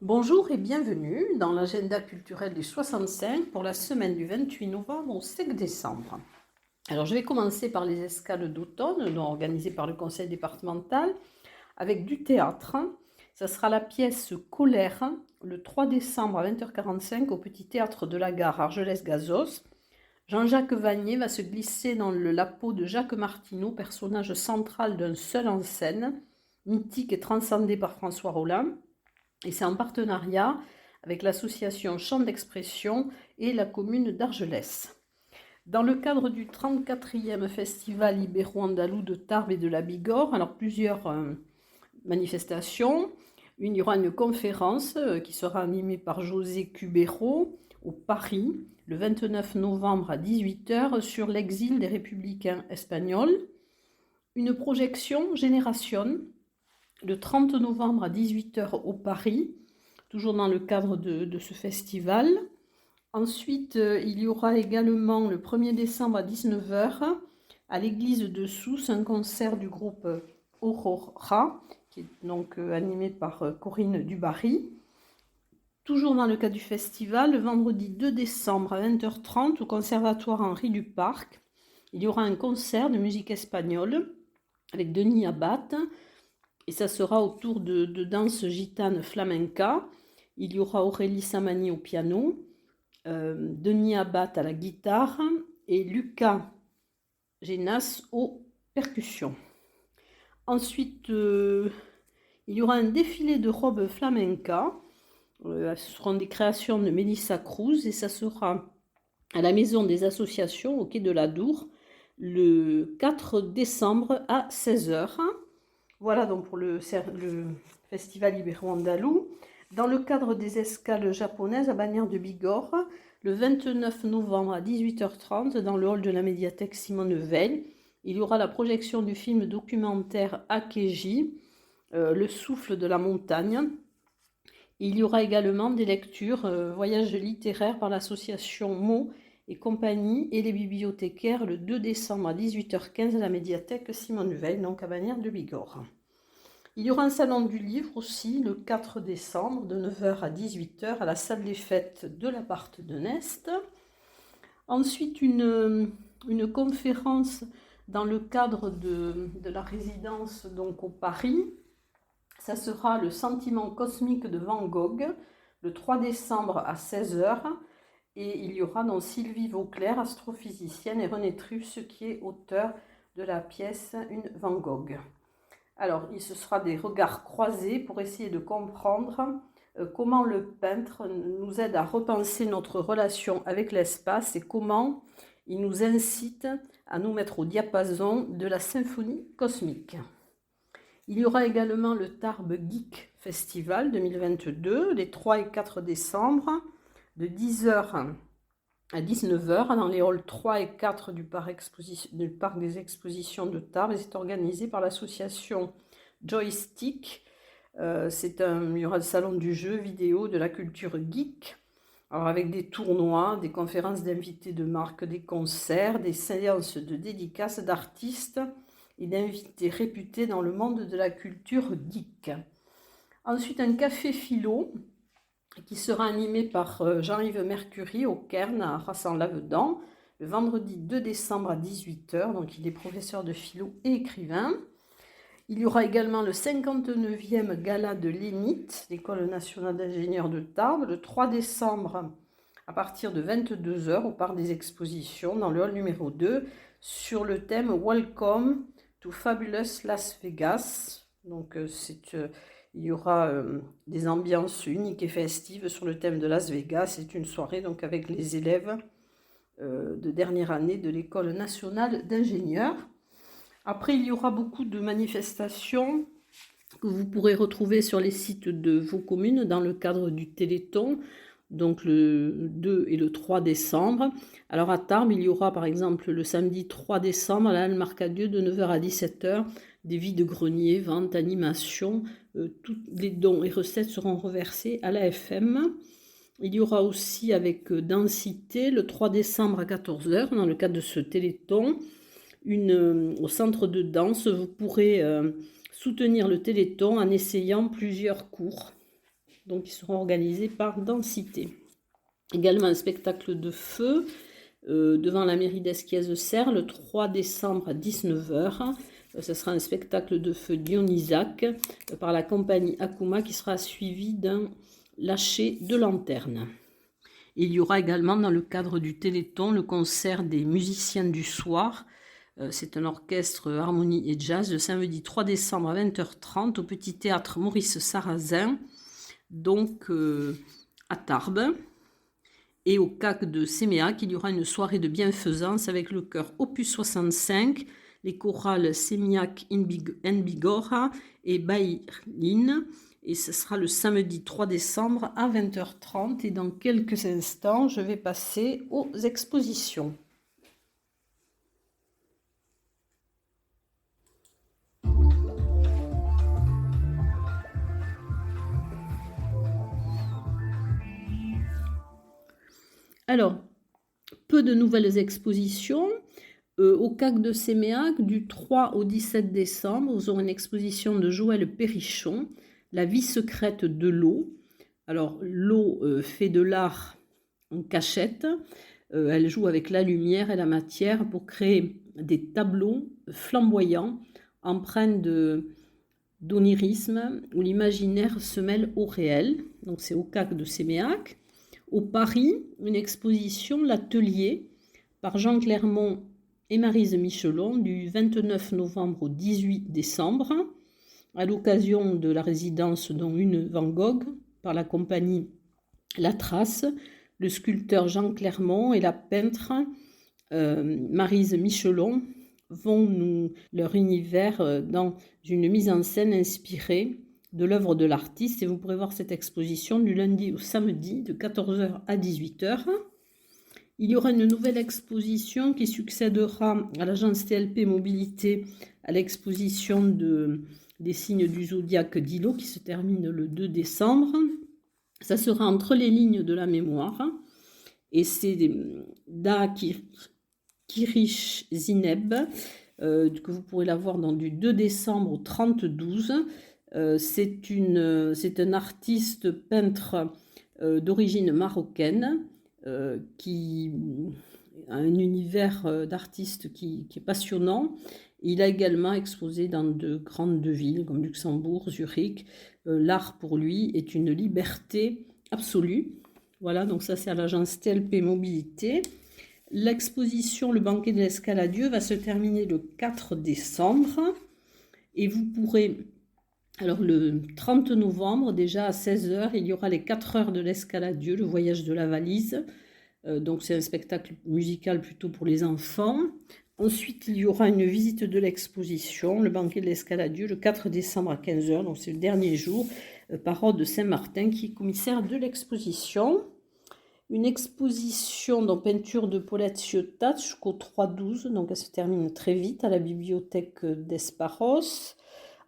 Bonjour et bienvenue dans l'agenda culturel des 65 pour la semaine du 28 novembre au 5 décembre. Alors je vais commencer par les escales d'automne organisées par le conseil départemental avec du théâtre. Ça sera la pièce Colère le 3 décembre à 20h45 au Petit Théâtre de la Gare Argelès-Gazos. Jean-Jacques Vanier va se glisser dans la peau de Jacques Martineau, personnage central d'un seul en scène, mythique et transcendé par François Rollin. Et c'est en partenariat avec l'association Champ d'Expression et la commune d'Argelès. Dans le cadre du 34e Festival ibéro-andalou de Tarbes et de la Bigorre, alors plusieurs manifestations. Il y aura une conférence qui sera animée par José Cubero au Paris, le 29 novembre à 18h sur l'exil des républicains espagnols. Une projection Génération, le 30 novembre à 18h au Paris, toujours dans le cadre de ce festival. Ensuite, il y aura également le 1er décembre à 19h à l'église de Sousse un concert du groupe Aurora, qui est donc animé par Corinne Dubarry. Toujours dans le cadre du festival, le vendredi 2 décembre à 20h30 au Conservatoire Henri Duparc, il y aura un concert de musique espagnole avec Denis Abad. Et ça sera autour de danse gitane flamenca. Il y aura Aurélie Samani au piano, Denis Abad à la guitare et Lucas Genas aux percussions. Ensuite, il y aura un défilé de robes flamenca. Ce seront des créations de Mélissa Cruz et ça sera à la Maison des Associations au quai de la Dour le 4 décembre à 16h. Voilà donc pour le festival ibéro-andalou. Dans le cadre des escales japonaises à Bagnères de Bigorre, le 29 novembre à 18h30, dans le hall de la médiathèque Simone Veil, il y aura la projection du film documentaire Akeji, Le souffle de la montagne. Il y aura également des lectures, voyages littéraires par l'association Mots et compagnie et les bibliothécaires le 2 décembre à 18h15 à la médiathèque Simone Veil, donc à Bagnères de Bigorre. Il y aura un salon du livre aussi le 4 décembre de 9h à 18h à la salle des fêtes de l'appart de Nest. Ensuite, une conférence dans le cadre de la résidence donc au Paris. Ça sera le sentiment cosmique de Van Gogh le 3 décembre à 16h. Et il y aura donc Sylvie Vauclair, astrophysicienne, et René Truss, qui est auteur de la pièce Une Van Gogh. Alors, ce sera des regards croisés pour essayer de comprendre comment le peintre nous aide à repenser notre relation avec l'espace et comment il nous incite à nous mettre au diapason de la symphonie cosmique. Il y aura également le Tarbes Geek Festival 2022, les 3 et 4 décembre, de 10h à 19h dans les halls 3 et 4 du parc des expositions de Tarbes. C'est organisé par l'association Joystick. Il y aura le salon du jeu vidéo, de la culture geek, alors avec des tournois, des conférences d'invités de marque, des concerts, des séances de dédicaces d'artistes et d'invités réputés dans le monde de la culture geek. Ensuite, un café philo qui sera animé par Jean-Yves Mercury au Cairn à Rassan-Lavedan le vendredi 2 décembre à 18h. Donc il est professeur de philo et écrivain. Il y aura également le 59e gala de l'ENIT, l'École nationale d'ingénieurs de Tarbes, le 3 décembre à partir de 22h au parc des expositions dans le hall numéro 2 sur le thème Welcome to Fabulous Las Vegas. Donc il y aura des ambiances uniques et festives sur le thème de Las Vegas. C'est une soirée donc avec les élèves de dernière année de l'École nationale d'ingénieurs. Après, il y aura beaucoup de manifestations que vous pourrez retrouver sur les sites de vos communes dans le cadre du Téléthon, donc le 2 et le 3 décembre. Alors à Tarbes, il y aura par exemple le samedi 3 décembre à la Halle Marcadieu de 9h à 17h des vide-greniers, ventes, animations. Tous les dons et recettes seront reversés à l'AFM. Il y aura aussi avec Densité, le 3 décembre à 14 h, dans le cadre de ce téléthon, au centre de danse, vous pourrez soutenir le téléthon en essayant plusieurs cours. Donc, ils seront organisés par Densité. Également un spectacle de feu devant la mairie d'Esquies-Serres le 3 décembre à 19 h. Ce sera un spectacle de feu dionysaque par la compagnie Akuma qui sera suivi d'un lâcher de lanterne. Il y aura également dans le cadre du Téléthon le concert des musiciens du soir. C'est un orchestre harmonie et jazz le samedi 3 décembre à 20 h 30 au petit théâtre Maurice Sarrazin, donc à Tarbes. Et au CAC de Séméac, il y aura une soirée de bienfaisance avec le chœur Opus 65, les chorales Sémiac in Bigorra et Baïrline. Et ce sera le samedi 3 décembre à 20 h 30. Et dans quelques instants, je vais passer aux expositions. Alors, peu de nouvelles expositions. Au CAC de Séméac, du 3 au 17 décembre, vous aurez une exposition de Joël Perrichon, La vie secrète de l'eau. Alors, l'eau fait de l'art en cachette. Elle joue avec la lumière et la matière pour créer des tableaux flamboyants, empreints d'onirisme, où l'imaginaire se mêle au réel. Donc, c'est au CAC de Séméac. Au Paris, une exposition, L'Atelier, par Jean Clermont et Maryse Michelon, du 29 novembre au 18 décembre, à l'occasion de la résidence dont une Van Gogh, par la compagnie La Trace, le sculpteur Jean Clermont et la peintre Maryse Michelon vont leur univers dans une mise en scène inspirée de l'œuvre de l'artiste. Et vous pourrez voir cette exposition du lundi au samedi de 14 h à 18 h. Il y aura une nouvelle exposition qui succédera à l'agence TLP Mobilité à l'exposition des signes du zodiaque d'Ilo qui se termine le 2 décembre. Ça sera entre les lignes de la mémoire. Et c'est Da Kirish Zineb que vous pourrez la voir du 2 décembre au 30-12. C'est un artiste peintre d'origine marocaine qui a un univers d'artiste qui est passionnant. Il a également exposé dans de grandes villes comme Luxembourg, Zurich. L'art pour lui est une liberté absolue. Voilà, donc ça c'est à l'agence TLP Mobilité. L'exposition Le Banquet de l'Escaladieu va se terminer le 4 décembre. Et vous pourrez... Alors le 30 novembre, déjà à 16 h, il y aura les 4 heures de l'Escaladieu, le voyage de la valise. Donc c'est un spectacle musical plutôt pour les enfants. Ensuite, il y aura une visite de l'exposition, le banquet de l'Escaladieu, le 4 décembre à 15 h. Donc c'est le dernier jour, par Rode Saint-Martin, qui est commissaire de l'exposition. Une exposition dans peinture de Paulette Ciotat jusqu'au 3-12. Donc elle se termine très vite à la bibliothèque d'Esparos.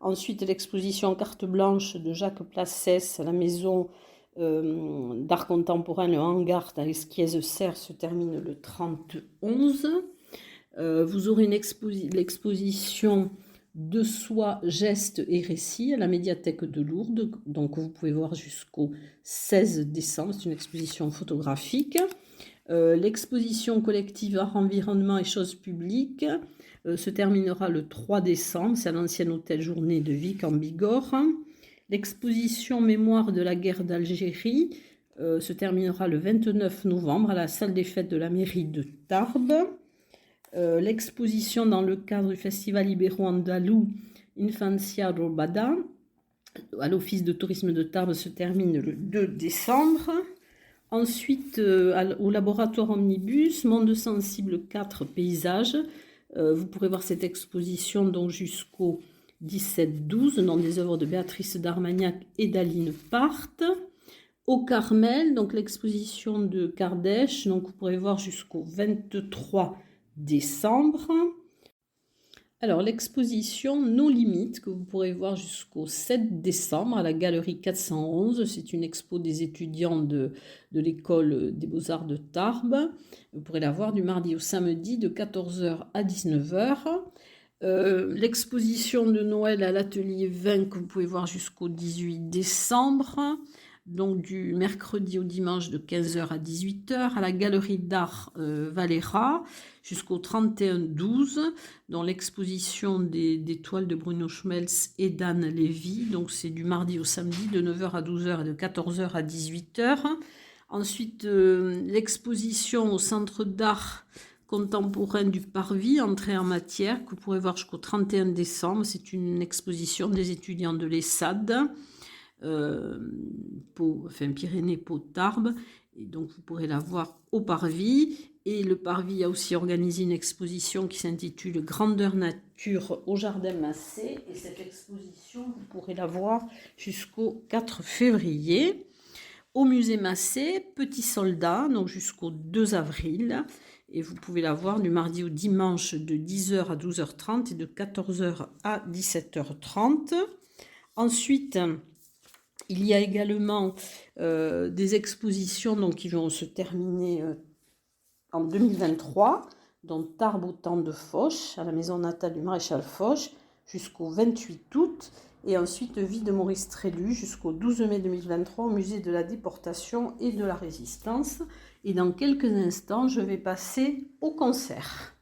Ensuite, l'exposition Carte Blanche de Jacques Placès à la maison d'art contemporain, le Hangar à Esquies-Serres, se termine le 30-11. Vous aurez l'exposition De soi, gestes et récits à la médiathèque de Lourdes. Donc, vous pouvez voir jusqu'au 16 décembre. C'est une exposition photographique. L'exposition collective Art, Environnement et Choses publiques se terminera le 3 décembre. C'est à l'ancien hôtel Journée de Vic en Bigorre. L'exposition Mémoire de la guerre d'Algérie se terminera le 29 novembre à la salle des fêtes de la mairie de Tarbes. L'exposition dans le cadre du festival ibéro-andalou Infancia Robada à l'office de tourisme de Tarbes se termine le 2 décembre. Ensuite, au laboratoire Omnibus, Monde sensible 4 paysages. Vous pourrez voir cette exposition donc jusqu'au 17-12 dans des œuvres de Béatrice d'Armagnac et d'Aline Part. Au Carmel, donc l'exposition de Kardèche, donc vous pourrez voir jusqu'au 23 décembre. Alors, l'exposition Nos Limites, que vous pourrez voir jusqu'au 7 décembre à la galerie 411, c'est une expo des étudiants de l'école des beaux-arts de Tarbes. Vous pourrez la voir du mardi au samedi de 14h à 19h. L'exposition de Noël à l'atelier 20 que vous pouvez voir jusqu'au 18 décembre, donc du mercredi au dimanche de 15h à 18h, à la galerie d'art Valera jusqu'au 31-12, dans l'exposition des toiles de Bruno Schmelz et d'Anne Lévy, donc c'est du mardi au samedi de 9h à 12h et de 14h à 18h. Ensuite, l'exposition au centre d'art contemporain du Parvis, entrée en matière, que vous pourrez voir jusqu'au 31 décembre. C'est une exposition des étudiants de l'ESSAD, Pyrénées-Pau-Tarbes. Et donc, vous pourrez la voir au Parvis. Et le Parvis a aussi organisé une exposition qui s'intitule Grandeur nature au Jardin Massé. Et cette exposition, vous pourrez la voir jusqu'au 4 février. Au musée Massé, Petit Soldat, donc jusqu'au 2 avril. Et vous pouvez la voir du mardi au dimanche de 10h à 12h30 et de 14h à 17h30. Ensuite, il y a également des expositions donc, qui vont se terminer en 2023, dont Tarbes au temps de Foch, à la maison natale du maréchal Foch, jusqu'au 28 août. Et ensuite, Vie de Maurice Trélu jusqu'au 12 mai 2023 au musée de la déportation et de la résistance. Et dans quelques instants, je vais passer au concert.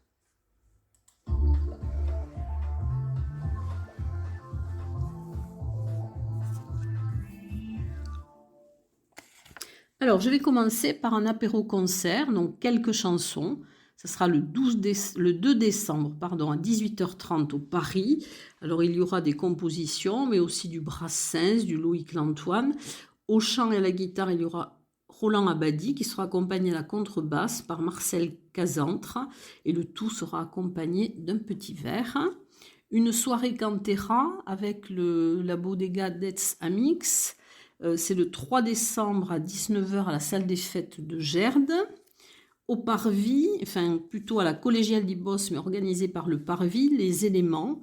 Alors, je vais commencer par un apéro-concert, donc quelques chansons. Ce sera le 2 décembre à 18h30 au Paris. Alors, il y aura des compositions, mais aussi du Brassens, du Loïc Lantoine. Au chant et à la guitare, il y aura Roland Abadie qui sera accompagné à la contrebasse par Marcel Cazentre. Et le tout sera accompagné d'un petit verre. Une soirée Cantera avec la Bodega d'Etz Amix. C'est le 3 décembre à 19h à la salle des fêtes de Gerde. Au Parvis, enfin plutôt à la collégiale d'Ibos, mais organisée par le Parvis, les éléments.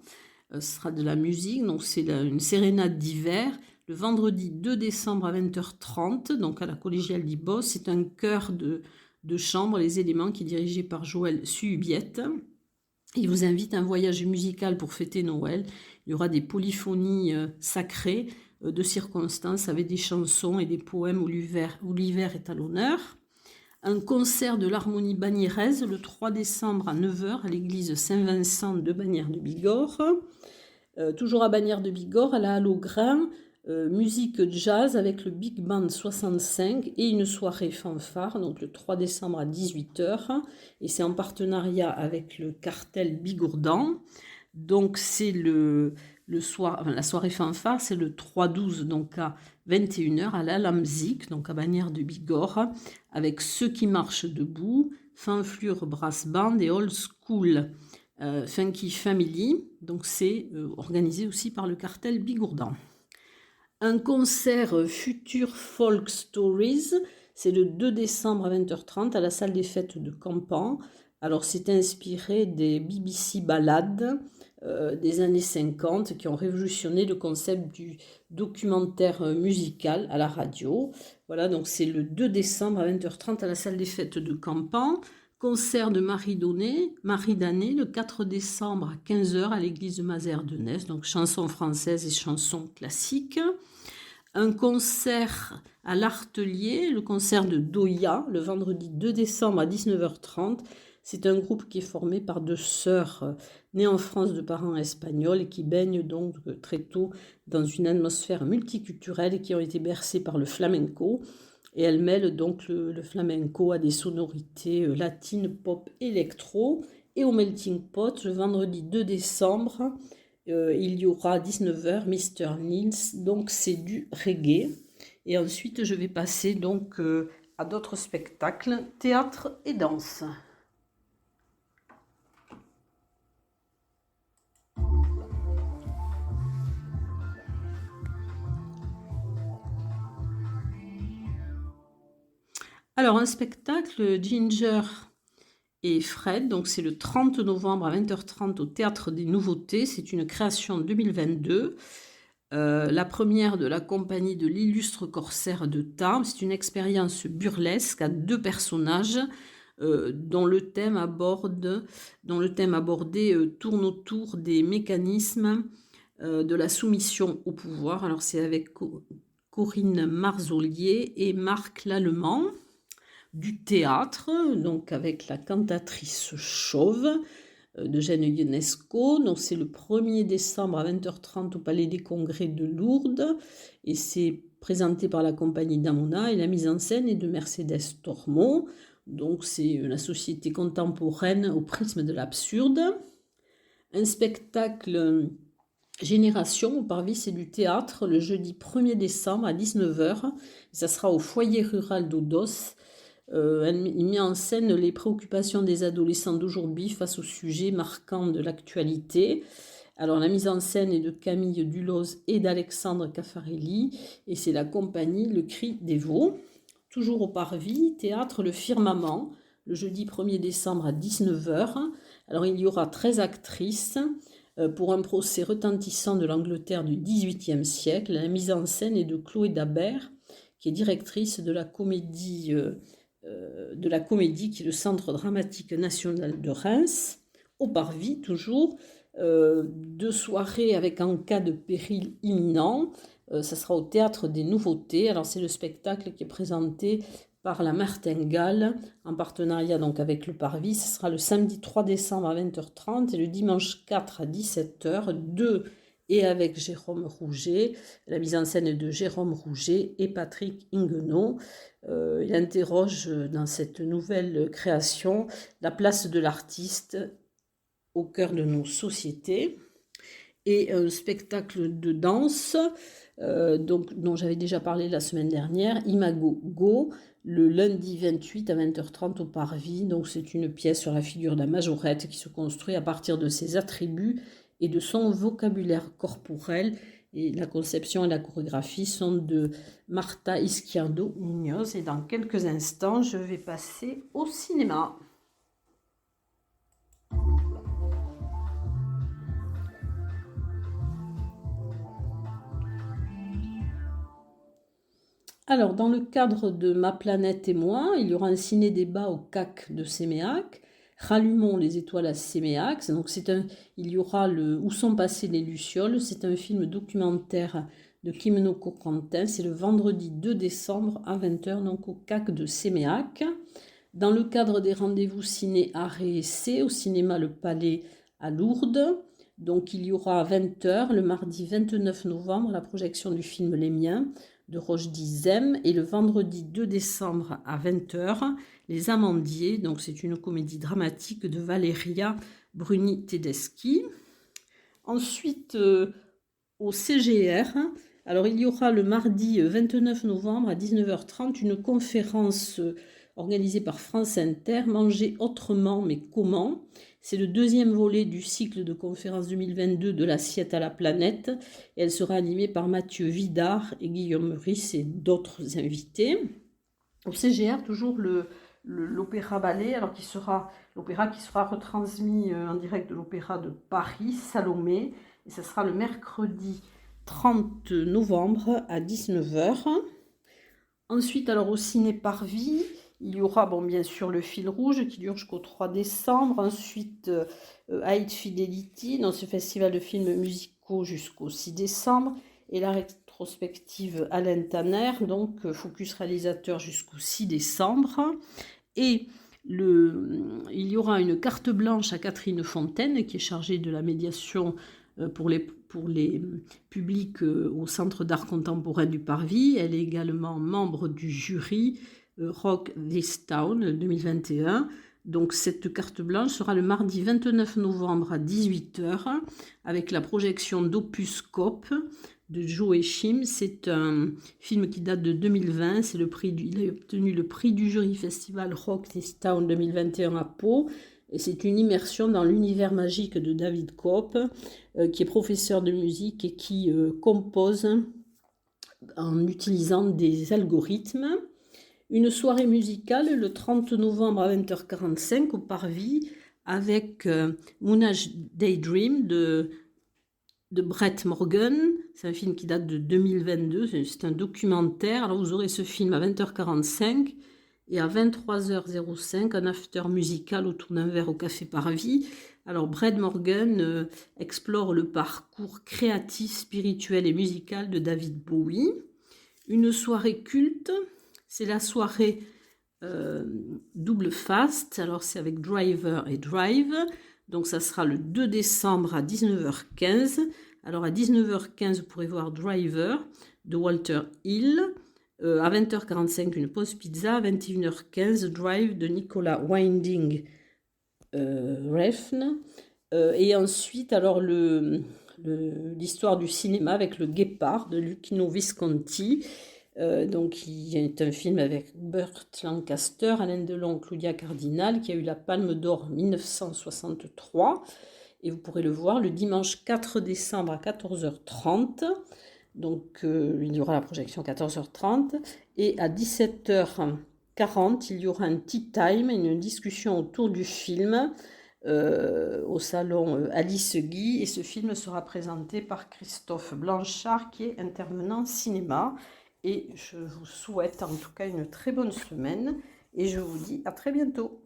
Ce sera de la musique, donc c'est une sérénade d'hiver. Le vendredi 2 décembre à 20h30, donc à la collégiale d'Ibos, c'est un chœur de chambre, les éléments, qui est dirigé par Joël Suhubiette. Il vous invite à un voyage musical pour fêter Noël. Il y aura des polyphonies sacrées de circonstances avec des chansons et des poèmes où l'hiver est à l'honneur. Un concert de l'Harmonie Bagnères le 3 décembre à 9h à l'église Saint-Vincent de Bagnères de Bigorre. Toujours à Bagnères de Bigorre, à la Halle au Grain, musique jazz avec le Big Band 65 et une soirée fanfare, donc le 3 décembre à 18h. Et c'est en partenariat avec le cartel Bigourdan. Donc c'est la soirée fanfare, c'est le 3-12, donc à 21h à la Lamzik, donc à Bagnères de Bigorre, avec Ceux qui marchent debout, Fanflure Brass Band et Old School Funky Family. Donc c'est organisé aussi par le cartel Bigourdan. Un concert Future Folk Stories, c'est le 2 décembre à 20h30 à la salle des fêtes de Campan. Alors c'est inspiré des BBC Ballades des années 50 qui ont révolutionné le concept du documentaire musical à la radio. Voilà, donc c'est le 2 décembre à 20h30 à la salle des fêtes de Campan. Concert de Marie Danet le 4 décembre à 15h à l'église de Mazères de Ness, donc chansons françaises et chansons classiques. Un concert à l'Artelier, le concert de Doya, le vendredi 2 décembre à 19h30. C'est un groupe qui est formé par deux sœurs nées en France de parents espagnols et qui baignent donc très tôt dans une atmosphère multiculturelle et qui ont été bercées par le flamenco. Et elles mêlent donc le flamenco à des sonorités latines, pop, électro. Et au Melting Pot, le vendredi 2 décembre, il y aura à 19h Mr. Nils, donc c'est du reggae. Et ensuite, je vais passer donc à d'autres spectacles, théâtre et danse. Alors, un spectacle, Ginger et Fred. Donc c'est le 30 novembre à 20h30 au Théâtre des Nouveautés. C'est une création 2022. La première de la compagnie de l'illustre corsaire de Tarbes. C'est une expérience burlesque à 2 personnages dont le thème abordé tourne autour des mécanismes de la soumission au pouvoir. Alors c'est avec Corinne Marzolier et Marc Lallemand du théâtre, donc avec la cantatrice chauve d'Eugène Ionesco. Donc c'est le 1er décembre à 20h30 au Palais des Congrès de Lourdes et c'est présenté par la compagnie d'Amona et la mise en scène est de Mercedes Tormont. Donc c'est la société contemporaine au prisme de l'absurde. Un spectacle Génération au Parvis, c'est du théâtre le jeudi 1er décembre à 19h. Ça sera au foyer rural d'Odos. Il met en scène les préoccupations des adolescents d'aujourd'hui face aux sujets marquants de l'actualité. Alors la mise en scène est de Camille Duloz et d'Alexandre Caffarelli et c'est la compagnie Le Cri des Veaux. Toujours au Parvis, théâtre Le Firmament, le jeudi 1er décembre à 19h. Alors il y aura 13 actrices pour un procès retentissant de l'Angleterre du XVIIIe siècle. La mise en scène est de Chloé Dabert, qui est directrice de la comédie qui est le Centre dramatique national de Reims, au Parvis toujours. 2 soirées avec En cas de péril imminent. Ça sera au Théâtre des Nouveautés. Alors c'est le spectacle qui est présenté par la Martingale en partenariat donc avec le Parvis. Ce sera le samedi 3 décembre à 20h30 et le dimanche 4 à 17h, 2 et avec Jérôme Rouget. La mise en scène est de Jérôme Rouget et Patrick Inguenot. Il interroge dans cette nouvelle création la place de l'artiste au cœur de nos sociétés. Et un spectacle de danse dont j'avais déjà parlé la semaine dernière, Imago Go, le lundi 28 à 20h30 au Parvis. Donc c'est une pièce sur la figure d'un majorette qui se construit à partir de ses attributs et de son vocabulaire corporel. Et la conception et la chorégraphie sont de Marta Izquierdo Muñoz. Et dans quelques instants, je vais passer au cinéma. Alors, dans le cadre de Ma planète et moi, il y aura un ciné-débat au CAC de Séméac. Rallumons les étoiles à Séméac. Donc, il y aura Où sont passées les Lucioles. C'est un film documentaire de Kimno Corentin. C'est le vendredi 2 décembre à 20h, donc au CAC de Séméac. Dans le cadre des rendez-vous ciné art et essai au cinéma Le Palais à Lourdes. Donc, il y aura à 20h, le mardi 29 novembre, la projection du film Les Miens de Rochdy Zem et le vendredi 2 décembre à 20h, Les Amandiers, donc c'est une comédie dramatique de Valeria Bruni Tedeschi. Ensuite, au CGR, alors il y aura le mardi 29 novembre à 19h30 une conférence organisée par France Inter, Manger autrement mais comment. C'est le 2e volet du cycle de conférences 2022 de l'assiette à la planète. Et elle sera animée par Mathieu Vidard et Guillaume Meurice et d'autres invités. Au CGR, toujours l'opéra-ballet, l'opéra qui sera retransmis en direct de l'Opéra de Paris, Salomé. Et ce sera le mercredi 30 novembre à 19h. Ensuite, alors au Ciné Parvis, il y aura bien sûr le fil rouge qui dure jusqu'au 3 décembre. Ensuite, High Fidelity, dans ce festival de films musicaux jusqu'au 6 décembre. Et la rétrospective Alain Tanner, donc focus réalisateur jusqu'au 6 décembre. Et il y aura une carte blanche à Catherine Fontaine qui est chargée de la médiation pour les publics au Centre d'art contemporain du Parvis. Elle est également membre du jury Rock This Town 2021. Donc cette carte blanche sera le mardi 29 novembre à 18h avec la projection d'Opus Cop de Joe Chim. C'est un film qui date de 2020. Il a obtenu le prix du jury festival Rock This Town 2021 à Pau. Et c'est une immersion dans l'univers magique de David Cope, qui est professeur de musique et qui compose en utilisant des algorithmes. Une soirée musicale le 30 novembre à 20h45 au Parvis avec Moonage Daydream de Brett Morgan. C'est un film qui date de 2022, c'est un documentaire. Alors vous aurez ce film à 20h45 et à 23h05, un after musical autour d'un verre au Café Parvis. Alors Brett Morgan explore le parcours créatif, spirituel et musical de David Bowie. Une soirée culte, c'est la soirée double fast. Alors c'est avec Driver et Drive. Donc ça sera le 2 décembre à 19h15. Alors à 19h15, vous pourrez voir Driver de Walter Hill. À 20h45, une pause pizza. À 21h15, Drive de Nicolas Winding Refn. Et ensuite, alors l'histoire du cinéma avec Le Guépard de Luchino Visconti. Donc, il est un film avec Burt Lancaster, Alain Delon, Claudia Cardinal, qui a eu la Palme d'Or en 1963. Et vous pourrez le voir le dimanche 4 décembre à 14h30. Donc, il y aura la projection à 14h30. Et à 17h40, il y aura un tea time, une discussion autour du film au salon Alice Guy. Et ce film sera présenté par Christophe Blanchard, qui est intervenant cinéma. Et je vous souhaite en tout cas une très bonne semaine et je vous dis à très bientôt.